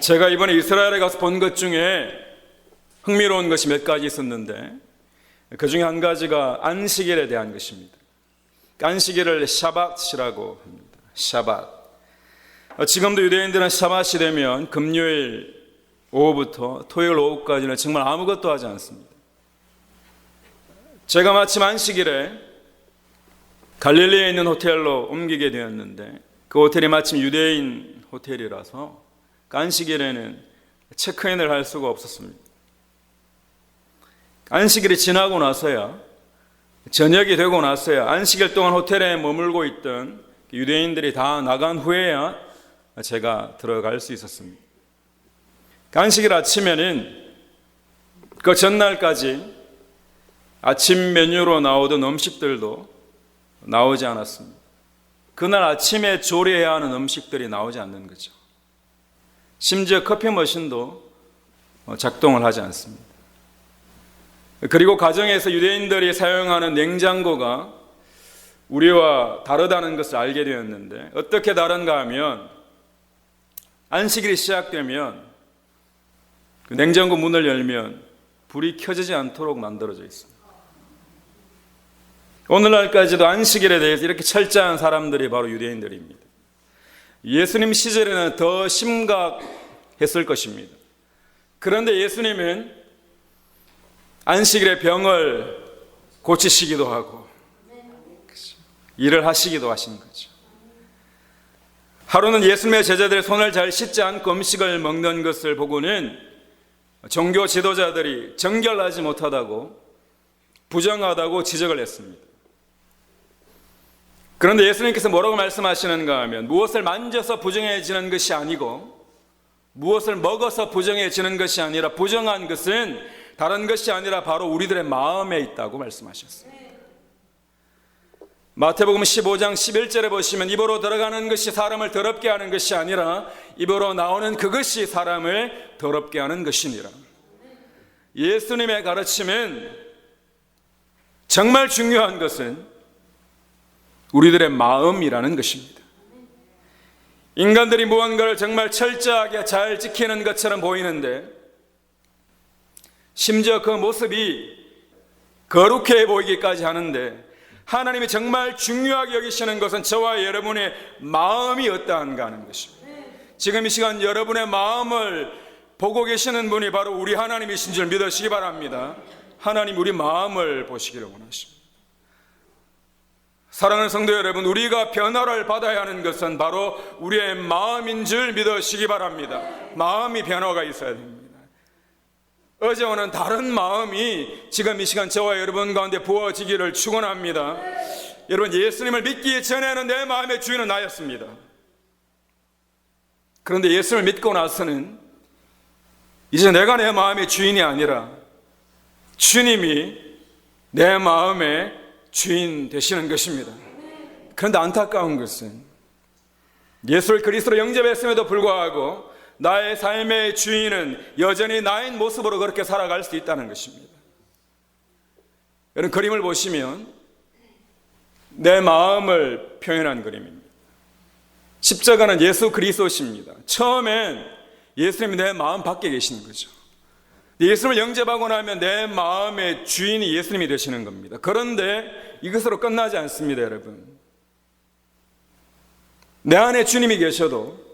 제가 이번에 이스라엘에 가서 본 것 중에 흥미로운 것이 몇 가지 있었는데 그 중에 한 가지가 안식일에 대한 것입니다. 안식일을 샤밧이라고 합니다. 샤밧. 지금도 유대인들은 샤밧이 되면 금요일 오후부터 토요일 오후까지는 정말 아무것도 하지 않습니다. 제가 마침 안식일에 갈릴리에 있는 호텔로 옮기게 되었는데 그 호텔이 마침 유대인 호텔이라서 안식일에는 체크인을 할 수가 없었습니다. 안식일이 지나고 나서야, 저녁이 되고 나서야 안식일 동안 호텔에 머물고 있던 유대인들이 다 나간 후에야 제가 들어갈 수 있었습니다. 안식일 아침에는 그 전날까지 아침 메뉴로 나오던 음식들도 나오지 않았습니다. 그날 아침에 조리해야 하는 음식들이 나오지 않는 거죠. 심지어 커피 머신도 작동을 하지 않습니다. 그리고 가정에서 유대인들이 사용하는 냉장고가 우리와 다르다는 것을 알게 되었는데, 어떻게 다른가 하면 안식일이 시작되면 그 냉장고 문을 열면 불이 켜지지 않도록 만들어져 있습니다. 오늘날까지도 안식일에 대해서 이렇게 철저한 사람들이 바로 유대인들입니다. 예수님 시절에는 더 심각했을 것입니다. 그런데 예수님은 안식일에 병을 고치시기도 하고 일을 하시기도 하신 거죠. 하루는 예수님의 제자들이 손을 잘 씻지 않고 음식을 먹는 것을 보고는 종교 지도자들이 정결하지 못하다고, 부정하다고 지적을 했습니다. 그런데 예수님께서 뭐라고 말씀하시는가 하면, 무엇을 만져서 부정해지는 것이 아니고 무엇을 먹어서 부정해지는 것이 아니라, 부정한 것은 다른 것이 아니라 바로 우리들의 마음에 있다고 말씀하셨어요. 마태복음 15장 11절에 보시면, 입으로 들어가는 것이 사람을 더럽게 하는 것이 아니라 입으로 나오는 그것이 사람을 더럽게 하는 것이니라. 예수님의 가르침은 정말 중요한 것은 우리들의 마음이라는 것입니다. 인간들이 무언가를 정말 철저하게 잘 지키는 것처럼 보이는데, 심지어 그 모습이 거룩해 보이기까지 하는데, 하나님이 정말 중요하게 여기시는 것은 저와 여러분의 마음이 어떠한가 하는 것입니다. 지금 이 시간 여러분의 마음을 보고 계시는 분이 바로 우리 하나님이신 줄 믿으시기 바랍니다. 하나님 우리 마음을 보시기를 원하십니다. 사랑하는 성도 여러분, 우리가 변화를 받아야 하는 것은 바로 우리의 마음인 줄 믿으시기 바랍니다. 마음이 변화가 있어야 됩니다. 어제와는 다른 마음이 지금 이 시간 저와 여러분 가운데 부어지기를 축원합니다. 여러분, 예수님을 믿기 전에는 내 마음의 주인은 나였습니다. 그런데 예수를 믿고 나서는 이제 내가 내 마음의 주인이 아니라 주님이 내 마음의 주인 되시는 것입니다. 그런데 안타까운 것은 예수를 그리스도로 영접했음에도 불구하고 나의 삶의 주인은 여전히 나인 모습으로 그렇게 살아갈 수 있다는 것입니다. 여러분, 그림을 보시면 내 마음을 표현한 그림입니다. 십자가는 예수 그리스도십니다. 처음엔 예수님이 내 마음 밖에 계시는 거죠. 예수를 영접하고 나면 내 마음의 주인이 예수님이 되시는 겁니다. 그런데 이것으로 끝나지 않습니다, 여러분. 내 안에 주님이 계셔도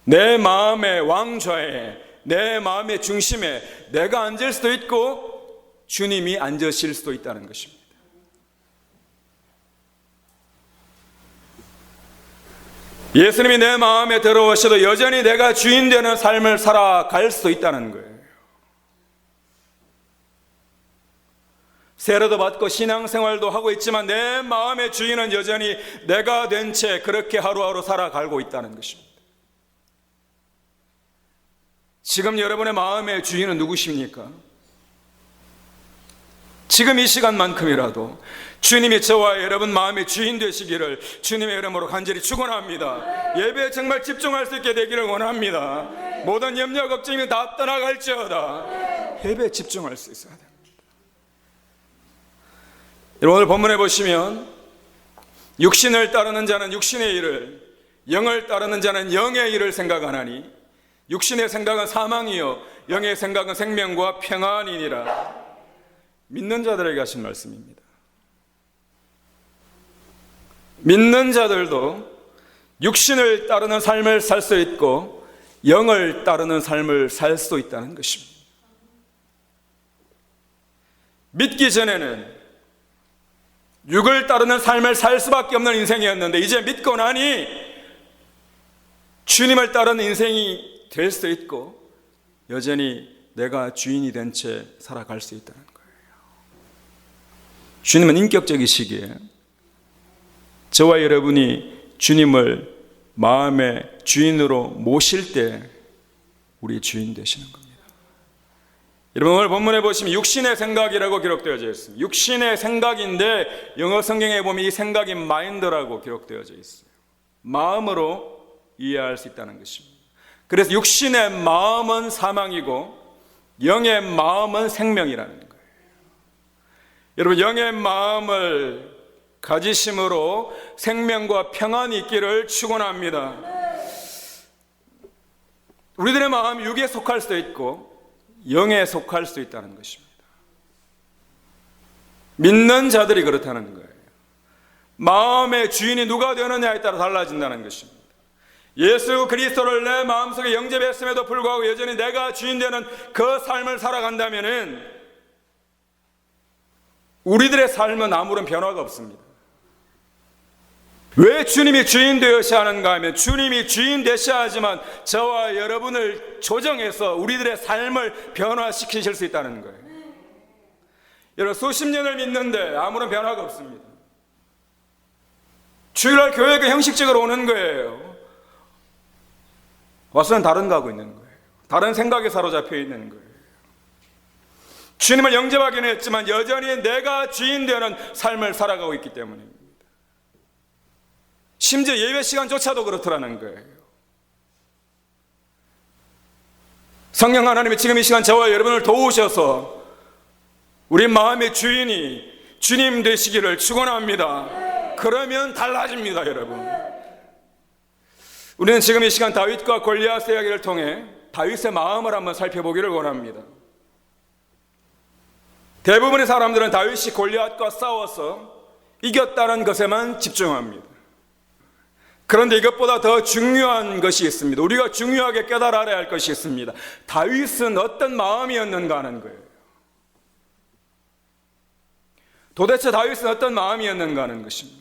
내 마음의 왕좌에, 내 마음의 중심에 내가 앉을 수도 있고 주님이 앉으실 수도 있다는 것입니다. 예수님이 내 마음에 들어오셔도 여전히 내가 주인 되는 삶을 살아갈 수도 있다는 거예요. 세례도 받고 신앙생활도 하고 있지만 내 마음의 주인은 여전히 내가 된 채 그렇게 하루하루 살아가고 있다는 것입니다. 지금 여러분의 마음의 주인은 누구십니까? 지금 이 시간만큼이라도 주님이 저와 여러분 마음의 주인 되시기를 주님의 이름으로 간절히 축원합니다. 예배에 정말 집중할 수 있게 되기를 원합니다. 모든 염려 걱정이 다 떠나갈지어다 예배에 집중할 수 있어야 됩니다. 오늘 본문에 보시면 육신을 따르는 자는 육신의 일을, 영을 따르는 자는 영의 일을 생각하나니 육신의 생각은 사망이요 영의 생각은 생명과 평안이니라. 믿는 자들에게 하신 말씀입니다. 믿는 자들도 육신을 따르는 삶을 살 수 있고 영을 따르는 삶을 살 수 있다는 것입니다. 믿기 전에는 육을 따르는 삶을 살 수밖에 없는 인생이었는데 이제 믿고 나니 주님을 따르는 인생이 될 수 있고 여전히 내가 주인이 된 채 살아갈 수 있다는 거예요. 주님은 인격적이시기에 저와 여러분이 주님을 마음의 주인으로 모실 때 우리 주인 되시는 겁니다. 여러분 오늘 본문에 보시면 육신의 생각이라고 기록되어져 있습니다. 육신의 생각인데 영어 성경에 보면 이 생각이 마인드라고 기록되어져 있어요. 마음으로 이해할 수 있다는 것입니다. 그래서 육신의 마음은 사망이고 영의 마음은 생명이라는 거예요. 여러분 영의 마음을 가지심으로 생명과 평안이 있기를 축원합니다. 우리들의 마음이 육에 속할 수도 있고 영에 속할 수 있다는 것입니다. 믿는 자들이 그렇다는 거예요. 마음의 주인이 누가 되느냐에 따라 달라진다는 것입니다. 예수 그리스도를 내 마음속에 영접했음에도 불구하고 여전히 내가 주인 되는 그 삶을 살아간다면 우리들의 삶은 아무런 변화가 없습니다. 왜 주님이 주인 되어야 하는가 하면 주님이 주인 되셔야 하지만 저와 여러분을 조정해서 우리들의 삶을 변화시키실 수 있다는 거예요. 여러분 수십 년을 믿는데 아무런 변화가 없습니다. 주일날 교회가 형식적으로 오는 거예요. 와서는 다른 거 하고 있는 거예요. 다른 생각에 사로잡혀 있는 거예요. 주님을 영접하기는 했지만 여전히 내가 주인 되는 삶을 살아가고 있기 때문입니다. 심지어 예배 시간조차도 그렇더라는 거예요. 성령 하나님이 지금 이 시간 저와 여러분을 도우셔서 우리 마음의 주인이 주님 되시기를 축원합니다. 그러면 달라집니다, 여러분. 우리는 지금 이 시간 다윗과 골리앗의 이야기를 통해 다윗의 마음을 한번 살펴보기를 원합니다. 대부분의 사람들은 다윗이 골리앗과 싸워서 이겼다는 것에만 집중합니다. 그런데 이것보다 더 중요한 것이 있습니다. 우리가 중요하게 깨달아야 할 것이 있습니다. 다윗은 어떤 마음이었는가 하는 거예요. 도대체 다윗은 어떤 마음이었는가 하는 것입니다.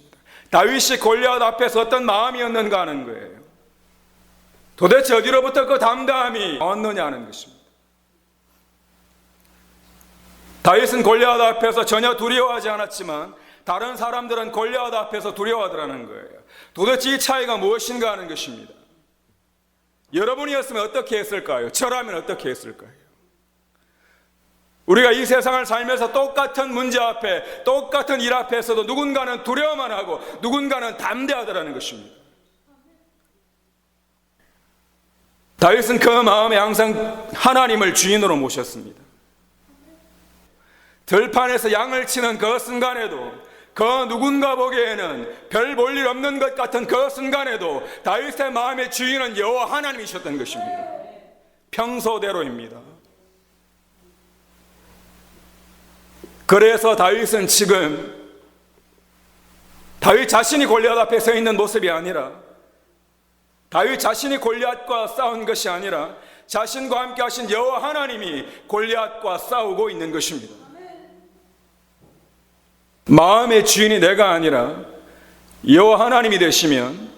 다윗이 골리앗 앞에서 어떤 마음이었는가 하는 거예요. 도대체 어디로부터 그 담대함이 왔느냐 하는 것입니다. 다윗은 골리앗 앞에서 전혀 두려워하지 않았지만 다른 사람들은 골리앗 앞에서 두려워하더라는 거예요. 도대체 이 차이가 무엇인가 하는 것입니다. 여러분이었으면 어떻게 했을까요? 저라면 어떻게 했을까요? 우리가 이 세상을 살면서 똑같은 문제 앞에 똑같은 일 앞에서도 누군가는 두려워만 하고 누군가는 담대하더라는 것입니다. 다윗은 그 마음에 항상 하나님을 주인으로 모셨습니다. 들판에서 양을 치는 그 순간에도 그 누군가 보기에는 별 볼 일 없는 것 같은 그 순간에도 다윗의 마음의 주인은 여호와 하나님이셨던 것입니다. 평소대로입니다. 그래서 다윗은 지금 다윗 자신이 골리앗 앞에 서 있는 모습이 아니라 다윗 자신이 골리앗과 싸운 것이 아니라 자신과 함께 하신 여호와 하나님이 골리앗과 싸우고 있는 것입니다. 마음의 주인이 내가 아니라 여호와 하나님이 되시면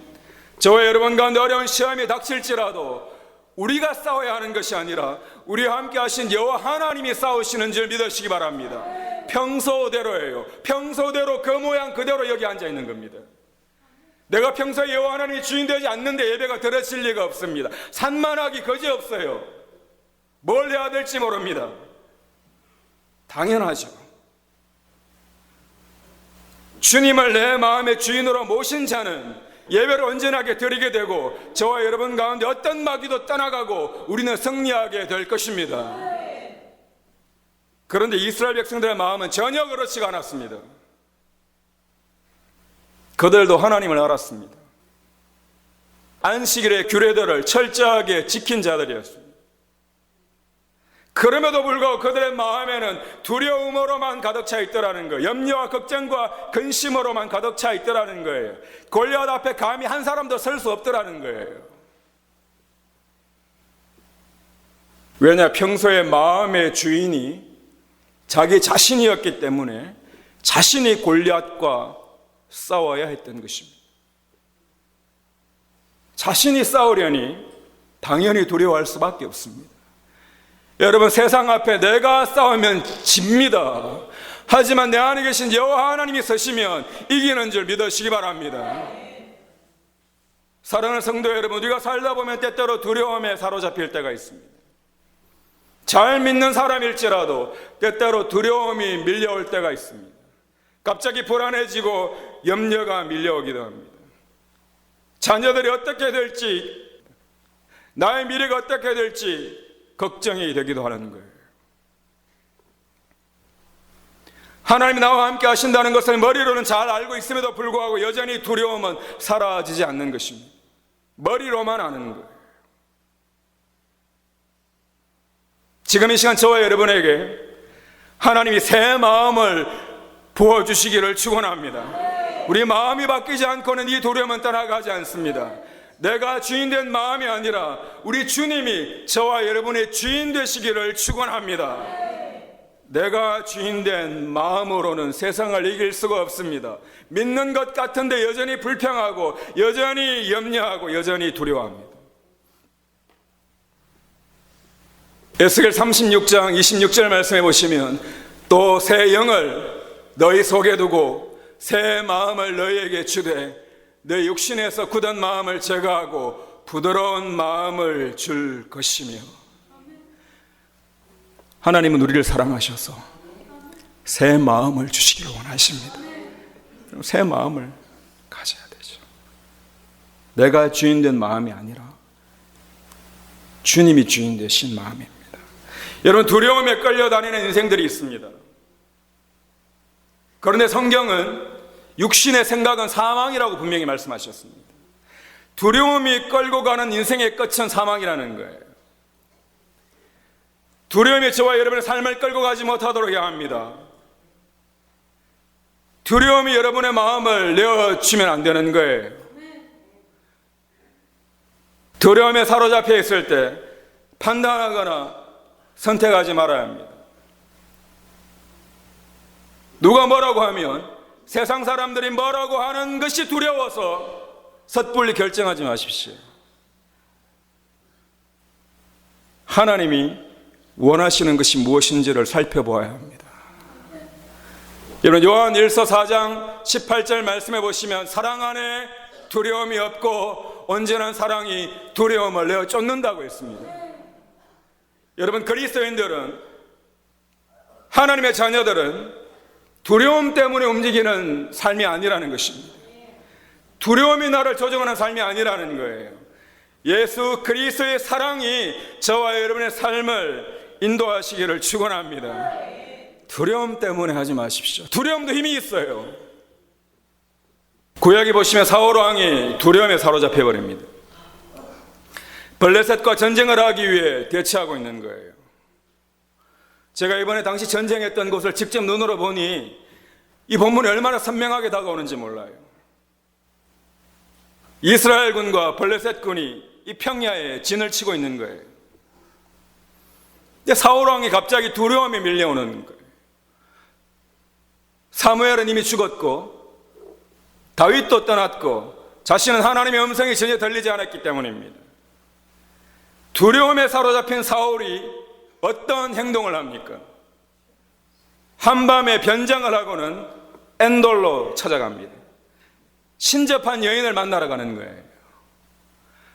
저와 여러분 가운데 어려운 시험이 닥칠지라도 우리가 싸워야 하는 것이 아니라 우리와 함께 하신 여호와 하나님이 싸우시는 줄 믿으시기 바랍니다. 평소대로예요. 평소대로 그 모양 그대로 여기 앉아 있는 겁니다. 내가 평소에 여호와 하나님이 주인 되지 않는데 예배가 드려질 리가 없습니다. 산만하기 거지없어요. 뭘 해야 될지 모릅니다. 당연하죠. 주님을 내 마음의 주인으로 모신 자는 예배를 온전하게 드리게 되고 저와 여러분 가운데 어떤 마귀도 떠나가고 우리는 승리하게 될 것입니다. 그런데 이스라엘 백성들의 마음은 전혀 그렇지가 않았습니다. 그들도 하나님을 알았습니다. 안식일의 규례들을 철저하게 지킨 자들이었습니다. 그럼에도 불구하고 그들의 마음에는 두려움으로만 가득 차 있더라는 거예요. 염려와 걱정과 근심으로만 가득 차 있더라는 거예요. 골리앗 앞에 감히 한 사람도 설 수 없더라는 거예요. 왜냐? 평소에 마음의 주인이 자기 자신이었기 때문에 자신이 골리앗과 싸워야 했던 것입니다. 자신이 싸우려니 당연히 두려워할 수밖에 없습니다. 여러분, 세상 앞에 내가 싸우면 집니다. 하지만 내 안에 계신 여호와 하나님이 서시면 이기는 줄 믿으시기 바랍니다. 사랑하는 성도 여러분, 우리가 살다 보면 때때로 두려움에 사로잡힐 때가 있습니다. 잘 믿는 사람일지라도 때때로 두려움이 밀려올 때가 있습니다. 갑자기 불안해지고 염려가 밀려오기도 합니다. 자녀들이 어떻게 될지, 나의 미래가 어떻게 될지 걱정이 되기도 하는 거예요. 하나님이 나와 함께 하신다는 것을 머리로는 잘 알고 있음에도 불구하고 여전히 두려움은 사라지지 않는 것입니다. 머리로만 아는 거예요. 지금 이 시간 저와 여러분에게 하나님이 새 마음을 부어주시기를 축원합니다. 우리 마음이 바뀌지 않고는 이 두려움은 떠나가지 않습니다. 내가 주인된 마음이 아니라 우리 주님이 저와 여러분의 주인 되시기를 축원합니다. 내가 주인된 마음으로는 세상을 이길 수가 없습니다. 믿는 것 같은데 여전히 불평하고 여전히 염려하고 여전히 두려워합니다. 에스겔 36장 26절 말씀해 보시면 또 새 영을 너희 속에 두고 새 마음을 너희에게 주되 내 육신에서 굳은 마음을 제거하고 부드러운 마음을 줄 것이며. 하나님은 우리를 사랑하셔서 새 마음을 주시기를 원하십니다. 새 마음을 가져야 되죠. 내가 주인된 마음이 아니라 주님이 주인 되신 마음입니다. 여러분, 두려움에 끌려다니는 인생들이 있습니다. 그런데 성경은 육신의 생각은 사망이라고 분명히 말씀하셨습니다. 두려움이 끌고 가는 인생의 끝은 사망이라는 거예요. 두려움이 저와 여러분의 삶을 끌고 가지 못하도록 해야 합니다. 두려움이 여러분의 마음을 내어주면 안 되는 거예요. 두려움에 사로잡혀 있을 때 판단하거나 선택하지 말아야 합니다. 누가 뭐라고 하면, 세상 사람들이 뭐라고 하는 것이 두려워서 섣불리 결정하지 마십시오. 하나님이 원하시는 것이 무엇인지를 살펴보아야 합니다. 여러분, 요한 1서 4장 18절 말씀해 보시면 사랑 안에 두려움이 없고 온전한 사랑이 두려움을 내어 쫓는다고 했습니다. 여러분, 그리스도인들은, 하나님의 자녀들은 두려움 때문에 움직이는 삶이 아니라는 것입니다. 두려움이 나를 조종하는 삶이 아니라는 거예요. 예수 그리스도의 사랑이 저와 여러분의 삶을 인도하시기를 축원합니다. 두려움 때문에 하지 마십시오. 두려움도 힘이 있어요. 구약에 보시면 사울 왕이 두려움에 사로잡혀 버립니다. 블레셋과 전쟁을 하기 위해 대치하고 있는 거예요. 제가 이번에 당시 전쟁했던 곳을 직접 눈으로 보니 이 본문이 얼마나 선명하게 다가오는지 몰라요. 이스라엘 군과 블레셋 군이 이 평야에 진을 치고 있는 거예요. 근데 사울 왕이 갑자기 두려움이 밀려오는 거예요. 사무엘은 이미 죽었고 다윗도 떠났고 자신은 하나님의 음성이 전혀 들리지 않았기 때문입니다. 두려움에 사로잡힌 사울이 어떤 행동을 합니까? 한밤에 변장을 하고는 엔돌로 찾아갑니다. 신접한 여인을 만나러 가는 거예요.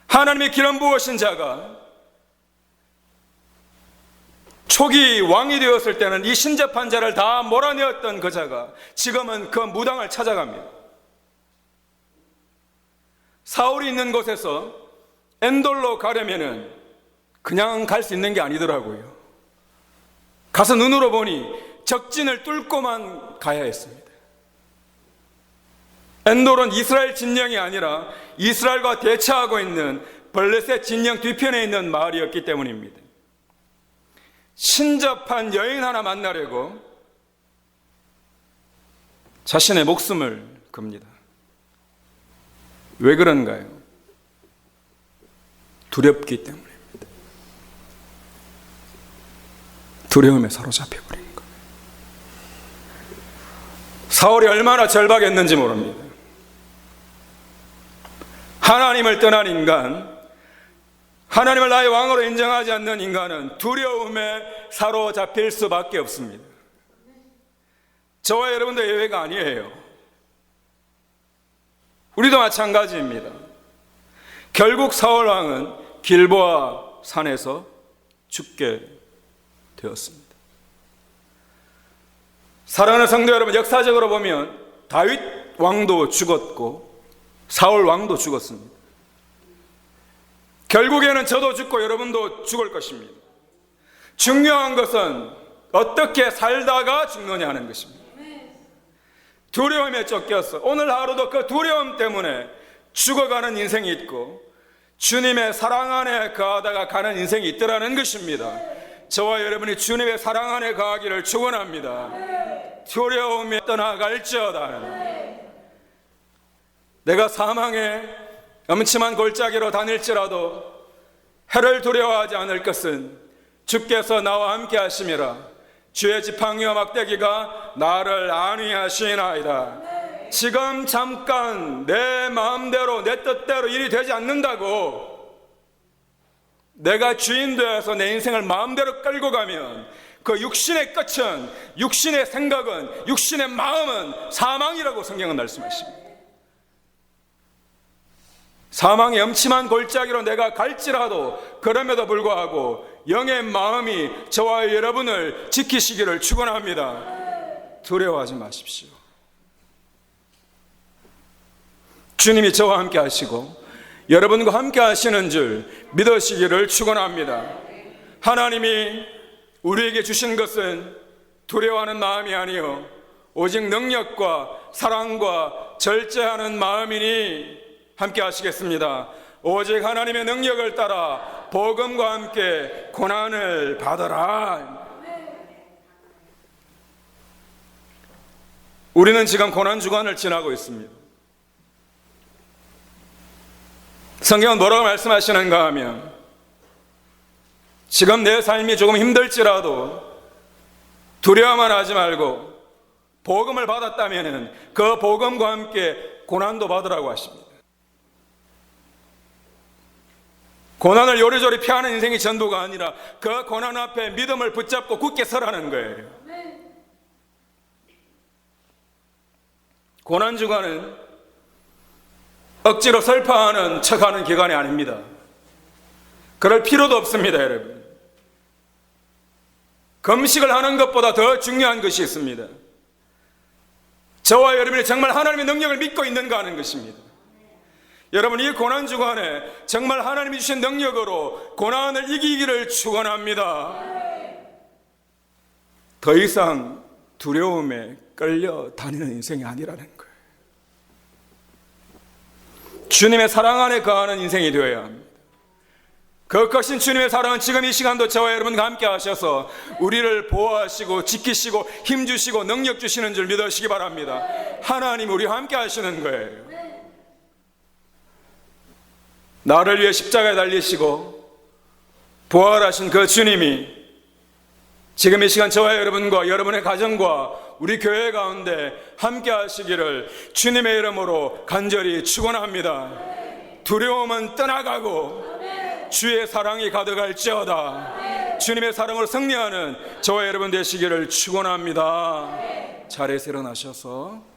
하나님의 기름 부으신 자가 초기 왕이 되었을 때는 이 신접한 자를 다 몰아내었던 그 자가 지금은 그 무당을 찾아갑니다. 사울이 있는 곳에서 엔돌로 가려면은 그냥 갈 수 있는 게 아니더라고요. 가서 눈으로 보니 적진을 뚫고만 가야 했습니다. 엔돌은 이스라엘 진영이 아니라 이스라엘과 대처하고 있는 블레셋 진영 뒤편에 있는 마을이었기 때문입니다. 신접한 여인 하나 만나려고 자신의 목숨을 겁니다. 왜 그런가요? 두렵기 때문입니다. 두려움에 사로잡혀버린 거예요. 사울이 얼마나 절박했는지 모릅니다. 하나님을 떠난 인간, 하나님을 나의 왕으로 인정하지 않는 인간은 두려움에 사로잡힐 수밖에 없습니다. 저와 여러분도 예외가 아니에요. 우리도 마찬가지입니다. 결국 사울 왕은 길보아 산에서 죽게 되었습니다. 사랑하는 성도 여러분, 역사적으로 보면 다윗 왕도 죽었고 사울 왕도 죽었습니다. 결국에는 저도 죽고 여러분도 죽을 것입니다. 중요한 것은 어떻게 살다가 죽느냐 하는 것입니다. 두려움에 쫓겨서 오늘 하루도 그 두려움 때문에 죽어가는 인생이 있고 주님의 사랑 안에 거하다가 가는 인생이 있더라는 것입니다. 저와 여러분이 주님의 사랑 안에 거하기를 축원합니다. 두려움이 떠나갈지어다. 내가 사망의 엄침한 골짜기로 다닐지라도 해를 두려워하지 않을 것은 주께서 나와 함께 하심이라. 주의 지팡이와 막대기가 나를 안위하시나이다. 지금 잠깐 내 마음대로 내 뜻대로 일이 되지 않는다고 내가 주인 되어서 내 인생을 마음대로 끌고 가면 그 육신의 끝은, 육신의 생각은, 육신의 마음은 사망이라고 성경은 말씀하십니다. 사망의 엄침한 골짜기로 내가 갈지라도 그럼에도 불구하고 영의 마음이 저와 여러분을 지키시기를 축원합니다. 두려워하지 마십시오. 주님이 저와 함께 하시고 여러분과 함께 하시는 줄 믿으시기를 축원합니다. 하나님이 우리에게 주신 것은 두려워하는 마음이 아니요 오직 능력과 사랑과 절제하는 마음이니 함께 하시겠습니다. 오직 하나님의 능력을 따라 복음과 함께 고난을 받아라. 우리는 지금 고난 주간을 지나고 있습니다. 성경은 뭐라고 말씀하시는가 하면 지금 내 삶이 조금 힘들지라도 두려워만 하지 말고 복음을 받았다면 그 복음과 함께 고난도 받으라고 하십니다. 고난을 요리조리 피하는 인생이 전도가 아니라 그 고난 앞에 믿음을 붙잡고 굳게 서라는 거예요. 고난 주간은 억지로 설파하는 척하는 기간이 아닙니다. 그럴 필요도 없습니다, 여러분. 금식을 하는 것보다 더 중요한 것이 있습니다. 저와 여러분이 정말 하나님의 능력을 믿고 있는가 하는 것입니다. 여러분, 이 고난 주간에 정말 하나님이 주신 능력으로 고난을 이기기를 축원합니다. 더 이상 두려움에 끌려 다니는 인생이 아니라는 거예요. 주님의 사랑 안에 거하는 인생이 되어야 합니다. 그 크신 주님의 사랑은 지금 이 시간도 저와 여러분과 함께 하셔서 우리를 보호하시고 지키시고 힘주시고 능력 주시는 줄 믿으시기 바랍니다. 하나님 우리와 함께 하시는 거예요. 나를 위해 십자가에 달리시고 부활하신 그 주님이 지금 이 시간 저와 여러분과 여러분의 가정과 우리 교회 가운데 함께 하시기를 주님의 이름으로 간절히 축원합니다. 두려움은 떠나가고 주의 사랑이 가득할지어다. 주님의 사랑으로 승리하는 저와 여러분 되시기를 축원합니다. 자리에서 일어나셔서